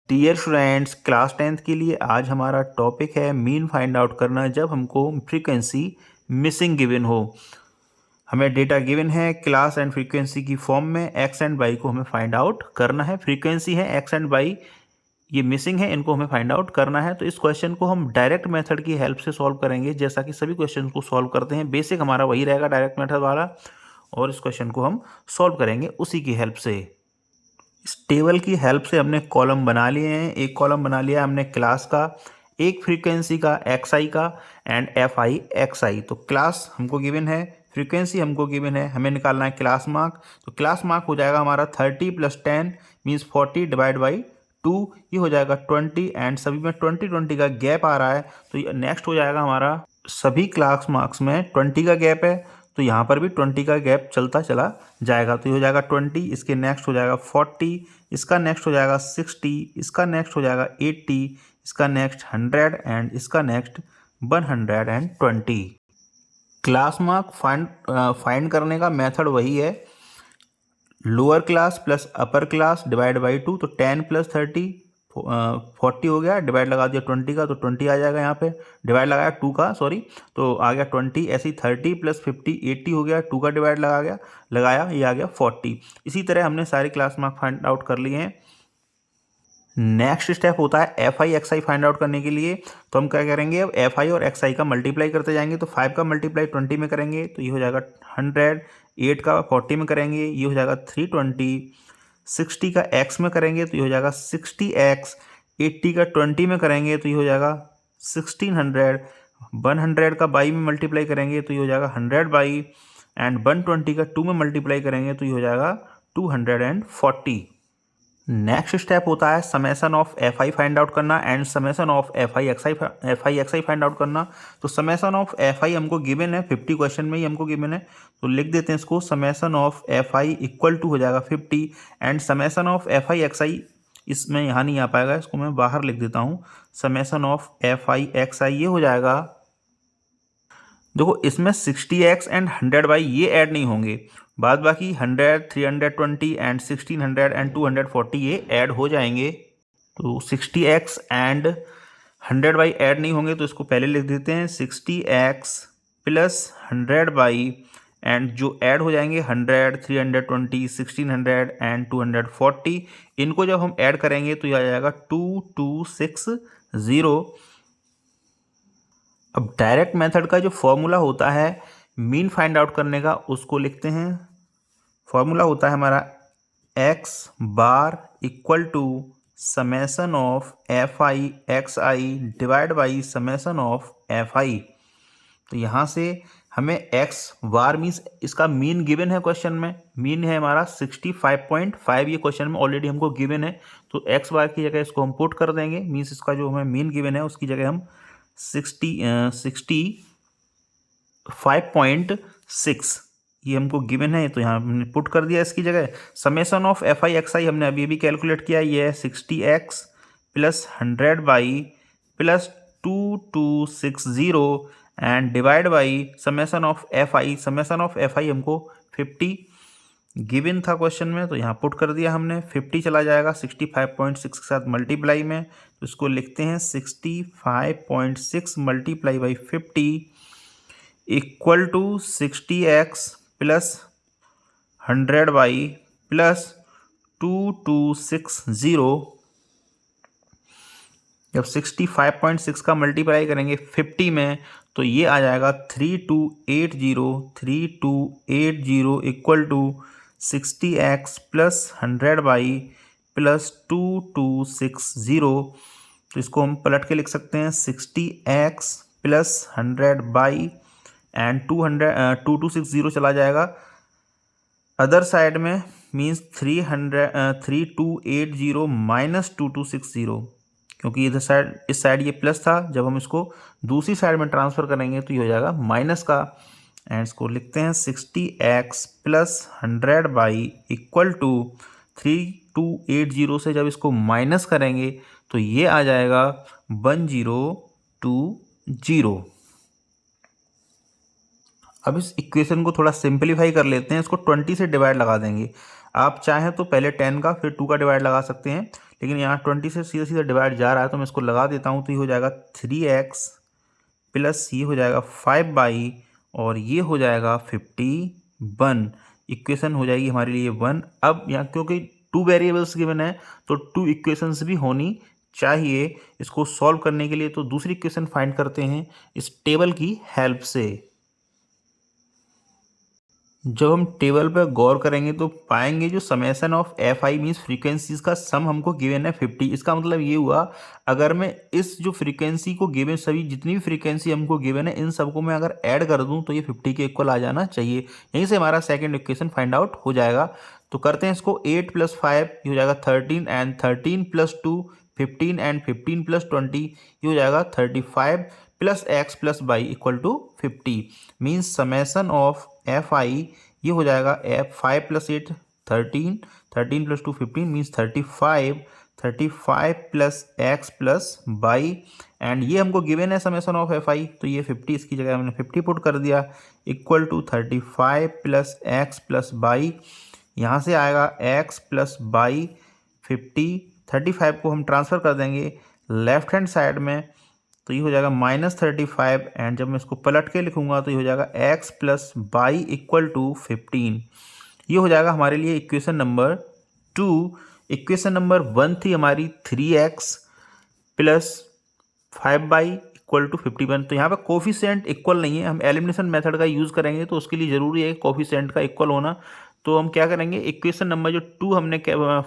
Dear students, class 10th के लिए आज हमारा टॉपिक है मीन फाइंड आउट करना जब हमको फ्रीक्वेंसी मिसिंग गिवन हो। हमें डेटा गिवन है क्लास एंड फ्रीक्वेंसी की फॉर्म में, एक्स एंड वाई को हमें फाइंड आउट करना है। फ्रीक्वेंसी है एक्स एंड वाई, ये मिसिंग है, इनको हमें फाइंड आउट करना है। तो इस क्वेश्चन को हम डायरेक्ट मेथड की हेल्प से सॉल्व करेंगे, जैसा कि सभी क्वेश्चन को सॉल्व करते हैं। बेसिक हमारा वही रहेगा डायरेक्ट मेथड वाला, और इस क्वेश्चन को हम सॉल्व करेंगे उसी की हेल्प से। इस टेबल की हेल्प से हमने कॉलम बना लिए हैं। एक कॉलम बना लिया हमने क्लास का, एक फ्रीक्वेंसी का एक्स आई का एंड एफ आई एक्स आई। तो क्लास हमको गिवन है, फ्रीक्वेंसी हमको गिवन है, हमें निकालना है क्लास मार्क। तो क्लास मार्क हो जाएगा हमारा 30 + 10 मीन्स 40 डिवाइड बाई 2, ये हो जाएगा 20 एंड सभी में 20 का गैप आ रहा है। तो नेक्स्ट हो जाएगा हमारा, सभी क्लास मार्क्स में 20 का गैप है, तो यहाँ पर भी 20 का गैप चलता चला जाएगा। तो ये हो जाएगा 20, इसके नेक्स्ट हो जाएगा 40, इसका नेक्स्ट हो जाएगा 60, इसका नेक्स्ट हो जाएगा 80, इसका नेक्स्ट 100 एंड इसका नेक्स्ट 120। क्लास मार्क फाइंड करने का मेथड वही है, lower class plus upper class divide by 2। तो 10 + 30 40 हो गया, डिवाइड लगा दिया 20 का तो 20 आ जाएगा, यहाँ पे डिवाइड लगाया 2 का, सॉरी, तो आ गया 20। ऐसे ही 30 + 50 80 हो गया, 2 का डिवाइड लगाया ये आ गया 40। इसी तरह हमने सारे क्लास मार्क फाइंड आउट कर लिए हैं। नेक्स्ट स्टेप होता है F I X I find out करने के लिए। तो हम क्या करेंगे, अब एफ आई और एक्स आई का मल्टीप्लाई करते जाएंगे। तो 5 का मल्टीप्लाई 20 में करेंगे तो ये हो जाएगा 100, 8 का 40 में करेंगे ये हो जाएगा 320, 60 का x में करेंगे तो ये हो जाएगा 60x, 80 का 20 में करेंगे तो ये हो जाएगा 1600, 100 का बाई में मल्टीप्लाई करेंगे तो ये हो जाएगा 100/, एंड 120 का 2 में मल्टीप्लाई करेंगे तो ये हो जाएगा 240। नेक्स्ट स्टेप होता है summation of F I find out करना and summation of F I X I find out करना। तो समेसन ऑफ एफ आई हमको गिवन है, 50 क्वेश्चन में ही हमको गिवन है, तो लिख देते हैं इसको। Summation of F I equal to हो जाएगा 50 and summation of F I X I, इसमें यहाँ नहीं आ पाएगा, इसको मैं बाहर लिख देता हूँ। Summation of F I X I ये हो जाएगा, देखो इसमें 60x एंड 100/, ये ऐड नहीं होंगे, बाद बाकी 100, 320 एंड 1600 एंड 240 ये ऐड हो जाएंगे। तो 60x एंड 100/, ऐड नहीं होंगे तो इसको पहले लिख देते हैं 60x + 100/, एंड जो ऐड हो जाएंगे 100, 320, 1600 एंड 240, इनको जब हम ऐड करेंगे तो ये आ जाएगा 2260। अब डायरेक्ट मेथड का जो फॉर्मूला होता है मीन फाइंड आउट करने का, उसको लिखते हैं। फॉर्मूला होता है हमारा x bar equal to summation of F I X I divide by summation of F I. तो यहाँ से हमें x बार मीन्स इसका मीन गिवन है, क्वेश्चन में मीन है हमारा 65.5, ये क्वेश्चन में ऑलरेडी हमको गिवन है। तो x बार की जगह इसको हम पुट कर देंगे, मीन्स इसका जो हमें मीन गिवन है उसकी जगह हम 65.6 ये हमको गिवन है, तो यहाँ हमने पुट कर दिया इसकी जगह। Summation of F I X I हमने अभी भी कैलकुलेट किया, ये है 60x + 100/, + 2260 and divide by summation of F I. Summation of F I हमको 50 गिवन था क्वेश्चन में, तो यहाँ पुट कर दिया हमने। 50 चला जाएगा 65.6 के साथ मल्टीप्लाई में, तो इसको लिखते हैं 65.6 × 50 इक्वल टू 60x + 100/, + 2260। जब 65.6 का मल्टीप्लाई करेंगे 50 में तो ये आ जाएगा 3280 इक्वल टू 60x + 100/, + 2260। तो इसको हम पलट के लिख सकते हैं 60x + 100/, एंड 2260 चला जाएगा अदर साइड में, मीन्स 3280 - 2260, क्योंकि इधर साइड, इस साइड ये प्लस था, जब हम इसको दूसरी साइड में ट्रांसफ़र करेंगे तो ये हो जाएगा माइनस का। एंड इसको लिखते हैं 60x + 100/, इक्वल टू 3280 से जब इसको माइनस करेंगे तो ये आ जाएगा 1020। अब इस इक्वेशन को थोड़ा सिंपलीफाई कर लेते हैं, इसको 20 से डिवाइड लगा देंगे। आप चाहें तो पहले 10 का फिर 2 का डिवाइड लगा सकते हैं, लेकिन यहाँ 20 से सीधा सीधा डिवाइड जा रहा है तो मैं इसको लगा देता हूँ। तो ये हो जाएगा 3x प्लस ये हो जाएगा 5y और ये हो जाएगा 51। इक्वेशन हो जाएगी हमारे लिए 1। अब यहाँ क्योंकि 2 वेरिएबल्स गिवन है तो 2 इक्वेशंस भी होनी चाहिए इसको सॉल्व करने के लिए। तो दूसरी इक्वेशन फाइंड करते हैं इस टेबल की हेल्प से। जब हम टेबल पर गौर करेंगे तो पाएंगे जो summation of F I means frequencies का सम हमको गिवन है 50। इसका मतलब ये हुआ अगर मैं इस जो फ्रीक्वेंसी को गिवन सभी जितनी भी फ्रीक्वेंसी हमको गिवन है इन सबको मैं अगर ऐड कर दूं तो ये 50 के इक्वल आ जाना चाहिए। यहीं से हमारा सेकंड इक्वेशन फाइंड आउट हो जाएगा। तो करते हैं इसको 8 + 5 ये हो जाएगा 13 एंड 13 + 2 15 एंड 15 + 20 ये हो जाएगा 35 plus x plus y equal to 50 means summation of F i ये हो जाएगा f 5 + 8 13 13 + 2 15 means 35 plus x plus y and ये हमको गिवन है समेशन ऑफ एफ आई तो ये 50 इसकी जगह हमने 50 पुट कर दिया equal to 35 plus x plus y। यहाँ से आएगा x प्लस y 50 35 को हम ट्रांसफ़र कर देंगे लेफ्ट हैंड साइड में तो ये हो जाएगा -35 एंड जब मैं इसको पलट के लिखूंगा तो ये हो जाएगा x plus y equal to 15। ये हो जाएगा हमारे लिए इक्वेशन नंबर 2। इक्वेशन नंबर 1 थी हमारी 3x plus 5y equal to 51। तो यहाँ पे कोफिशिएंट इक्वल नहीं है, हम एलिमिनेशन मेथड का यूज़ करेंगे तो उसके लिए ज़रूरी है कोफिशिएंट का इक्वल होना। तो हम क्या करेंगे इक्वेशन नंबर जो 2 हमने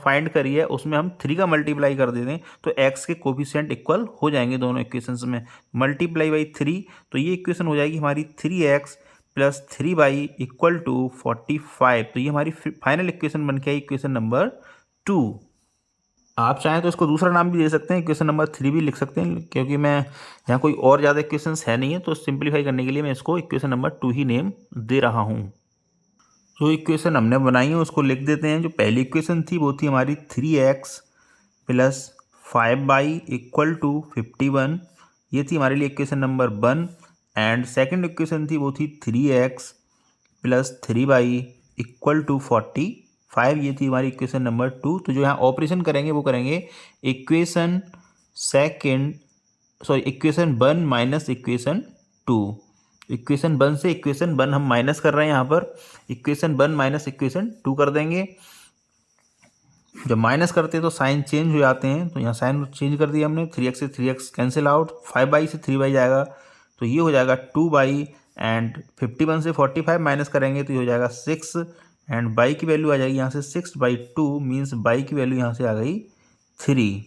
फाइंड करी है उसमें हम 3 का मल्टीप्लाई कर देते हैं तो x के कोफिशिएंट इक्वल हो जाएंगे दोनों इक्वेशंस में। मल्टीप्लाई बाई 3 तो ये इक्वेशन हो जाएगी हमारी 3x plus 3y equal to 45। तो ये हमारी फाइनल इक्वेशन बन के आई इक्वेशन नंबर 2। आप चाहें तो इसको दूसरा नाम भी दे सकते हैं, इक्वेशन नंबर 3 भी लिख सकते हैं क्योंकि मैं यहाँ कोई और ज़्यादा इक्वेशंस है नहीं है तो सिंप्लीफाई करने के लिए मैं इसको इक्वेशन नंबर 2 ही नेम दे रहा हूँ। जो इक्वेशन हमने बनाई है उसको लिख देते हैं। जो पहली इक्वेशन थी वो थी हमारी 3x plus 5y equal to 51। ये थी हमारे लिए equation number 1 and second equation थी वो थी 3x plus 3y equal to 45। ये थी हमारी इक्वेशन नंबर 2। तो जो यहाँ ऑपरेशन करेंगे वो करेंगे इक्वेशन 1 माइनस इक्वेशन 2। इक्वेशन 1 से इक्वेशन 1 हम माइनस कर रहे हैं, यहाँ पर इक्वेशन 1 माइनस इक्वेशन 2 कर देंगे। जब माइनस करते हैं तो साइन चेंज हो जाते हैं तो यहाँ साइन चेंज कर दिया हमने। 3x से 3x कैंसिल आउट, 5y से 3y जाएगा तो ये हो जाएगा 2y एंड 51 से 45 माइनस करेंगे तो ये हो जाएगा 6 एंड y की वैल्यू आ जाएगी यहाँ से 6/2 मीन्स y की वैल्यू यहाँ से आ गई 3।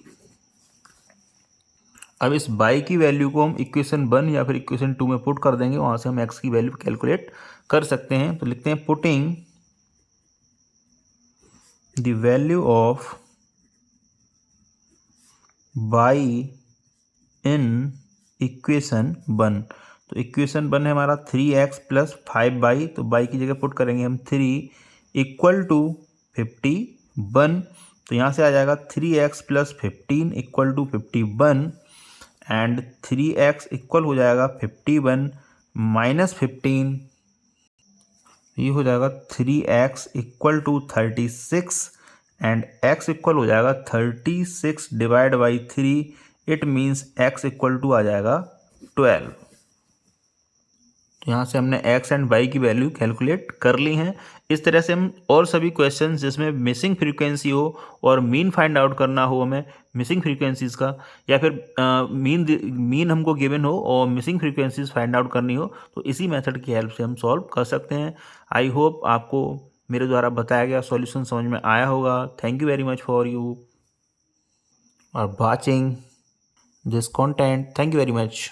अब इस y की वैल्यू को हम इक्वेशन 1 या फिर इक्वेशन 2 में पुट कर देंगे, वहाँ से हम x की वैल्यू कैलकुलेट कर सकते हैं। तो लिखते हैं putting the value of y in equation 1। तो इक्वेशन 1 है हमारा 3x प्लस 5y तो y की जगह पुट करेंगे हम 3 इक्वल टू 51। तो यहाँ से आ जाएगा 3x plus 15 equal to 51 and 3x equal हो जाएगा 51 माइनस 15। ये हो जाएगा 3x equal to 36 and x equal हो जाएगा 36 divide by 3। It means x equal to आ जाएगा 12। तो यहाँ से हमने x एंड y की वैल्यू कैलकुलेट कर ली हैं। इस तरह से हम और सभी क्वेश्चंस जिसमें मिसिंग फ्रीक्वेंसी हो और मीन फाइंड आउट करना हो हमें मिसिंग फ्रीक्वेंसीज़ का, या फिर मीन हमको गिवन हो और मिसिंग फ्रीक्वेंसीज फाइंड आउट करनी हो तो इसी मेथड की हेल्प से हम सॉल्व कर सकते हैं। आई होप आपको मेरे द्वारा बताया गया सॉल्यूशन समझ में आया होगा। Thank you very much for you और watching this content. Thank you very much.